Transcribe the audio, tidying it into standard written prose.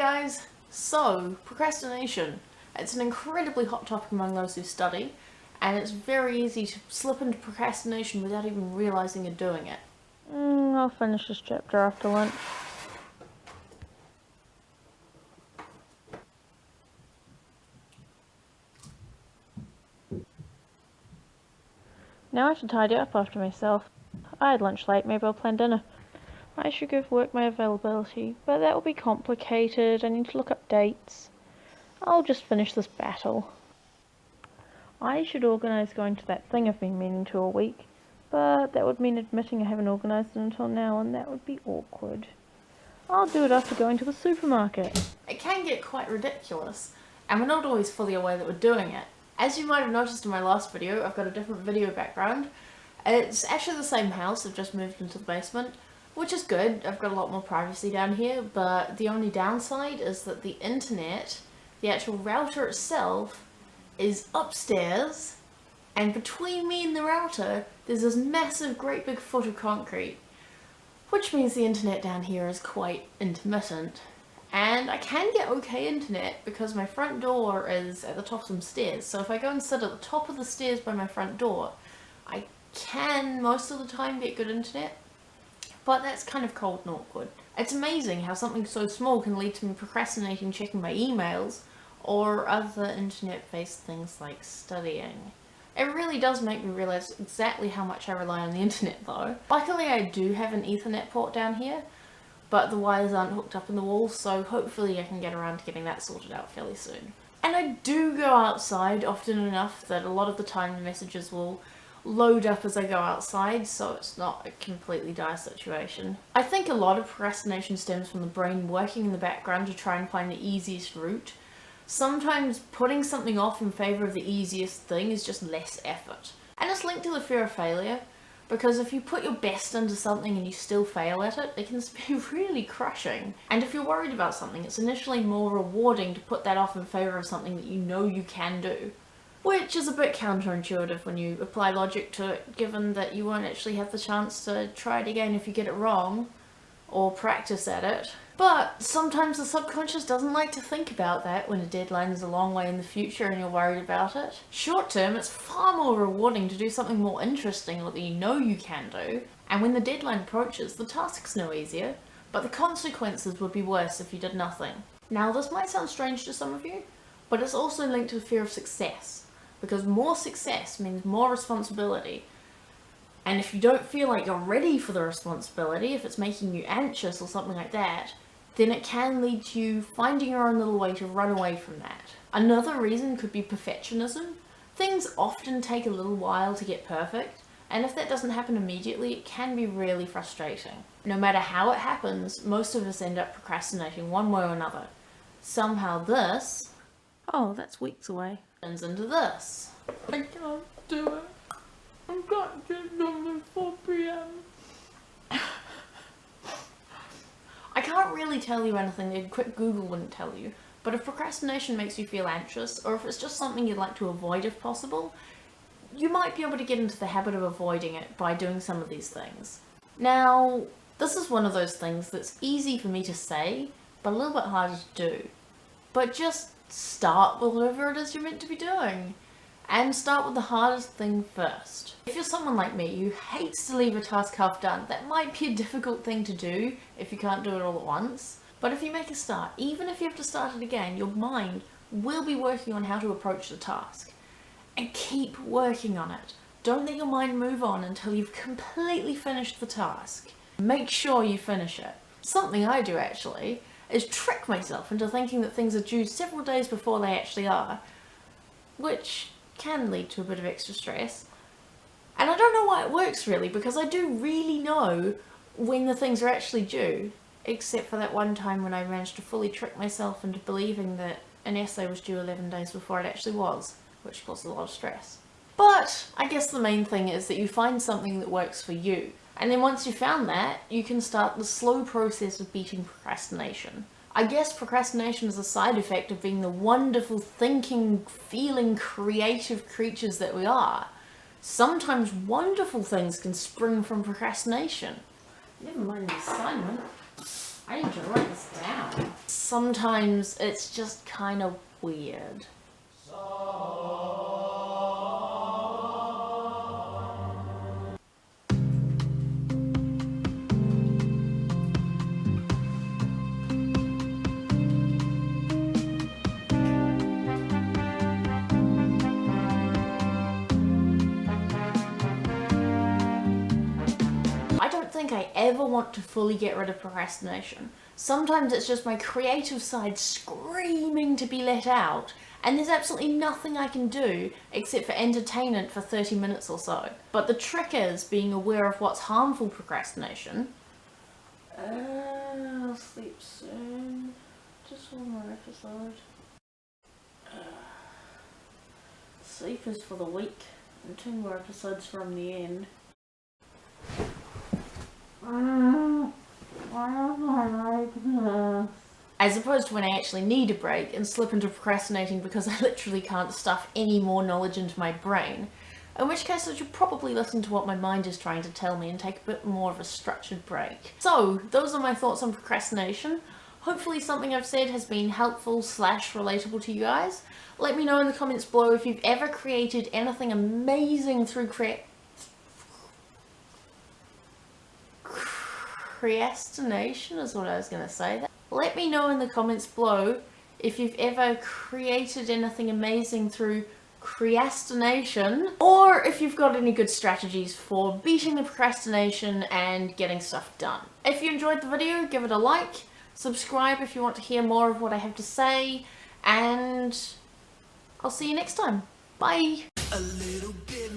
guys, so procrastination. It's an incredibly hot topic among those who study, and it's very easy to slip into procrastination without even realising you're doing it. I'll finish this chapter after lunch. Now I should tidy up after myself. I had lunch late, maybe I'll plan dinner. I should give work my availability, but that will be complicated. I need to look up dates. I'll just finish this battle. I should organise going to that thing I've been meaning to all week, but that would mean admitting I haven't organised it until now, and that would be awkward. I'll do it after going to the supermarket. It can get quite ridiculous, and we're not always fully aware that we're doing it. As you might have noticed in my last video, I've got a different video background. It's actually the same house, I've just moved into the basement, which is good. I've got a lot more privacy down here, but the only downside is that the internet, the actual router itself, is upstairs, and between me and the router, there's this massive, great big foot of concrete, which means the internet down here is quite intermittent. And I can get okay internet because my front door is at the top of some stairs, so if I go and sit at the top of the stairs by my front door, I can most of the time get good internet, but that's kind of cold and awkward. It's amazing how something so small can lead to me procrastinating checking my emails or other internet-based things like studying. It really does make me realise exactly how much I rely on the internet though. Luckily I do have an Ethernet port down here, but the wires aren't hooked up in the wall, so hopefully I can get around to getting that sorted out fairly soon. And I do go outside often enough that a lot of the time the messages will load up as I go outside, so it's not a completely dire situation. I think a lot of procrastination stems from the brain working in the background to try and find the easiest route. Sometimes putting something off in favour of the easiest thing is just less effort. And it's linked to the fear of failure, because if you put your best into something and you still fail at it, it can be really crushing. And if you're worried about something, it's initially more rewarding to put that off in favour of something that you know you can do. Which is a bit counterintuitive when you apply logic to it, given that you won't actually have the chance to try it again if you get it wrong, or practice at it. But sometimes the subconscious doesn't like to think about that when a deadline is a long way in the future and you're worried about it. Short term, it's far more rewarding to do something more interesting that you know you can do, and when the deadline approaches, the task's no easier, but the consequences would be worse if you did nothing. Now, this might sound strange to some of you, but it's also linked to the fear of success, because more success means more responsibility. And if you don't feel like you're ready for the responsibility, if it's making you anxious or something like that, then it can lead to you finding your own little way to run away from that. Another reason could be perfectionism. Things often take a little while to get perfect, and if that doesn't happen immediately, it can be really frustrating. No matter how it happens, most of us end up procrastinating one way or another. Somehow this, oh, that's weeks away, turns into this. I can't do it. I've got to get done before 4 PM. I can't really tell you anything that a quick Google wouldn't tell you, but if procrastination makes you feel anxious, or if it's just something you'd like to avoid if possible, you might be able to get into the habit of avoiding it by doing some of these things. Now, this is one of those things that's easy for me to say, but a little bit harder to do. But just start with whatever it is you're meant to be doing. And start with the hardest thing first. If you're someone like me who hates to leave a task half done, that might be a difficult thing to do if you can't do it all at once. But if you make a start, even if you have to start it again, your mind will be working on how to approach the task. And keep working on it. Don't let your mind move on until you've completely finished the task. Make sure you finish it. Something I do actually is trick myself into thinking that things are due several days before they actually are, which can lead to a bit of extra stress. And I don't know why it works really, because I do really know when the things are actually due, except for that one time when I managed to fully trick myself into believing that an essay was due 11 days before it actually was, which caused a lot of stress. But I guess the main thing is that you find something that works for you, and then once you've found that, you can start the slow process of beating procrastination. I guess procrastination is a side effect of being the wonderful, thinking, feeling, creative creatures that we are. Sometimes wonderful things can spring from procrastination. Never mind the assignment. I need to write this down. Sometimes it's just kind of weird. I don't think I ever want to fully get rid of procrastination. Sometimes it's just my creative side screaming to be let out, and there's absolutely nothing I can do except for entertain it for 30 minutes or so. But the trick is being aware of what's harmful procrastination. I'll sleep soon. Just one more episode. Sleep is for the weak, and 2 more episodes from the end. As opposed to when I actually need a break and slip into procrastinating because I literally can't stuff any more knowledge into my brain. In which case I should probably listen to what my mind is trying to tell me and take a bit more of a structured break. So, those are my thoughts on procrastination. Hopefully something I've said has been helpful / relatable to you guys. Let me know in the comments below if you've ever created anything amazing through procrastination is what I was going to say. Let me know in the comments below if you've ever created anything amazing through procrastination, or if you've got any good strategies for beating the procrastination and getting stuff done. If you enjoyed the video, give it a like, subscribe if you want to hear more of what I have to say, and I'll see you next time. Bye! A little bit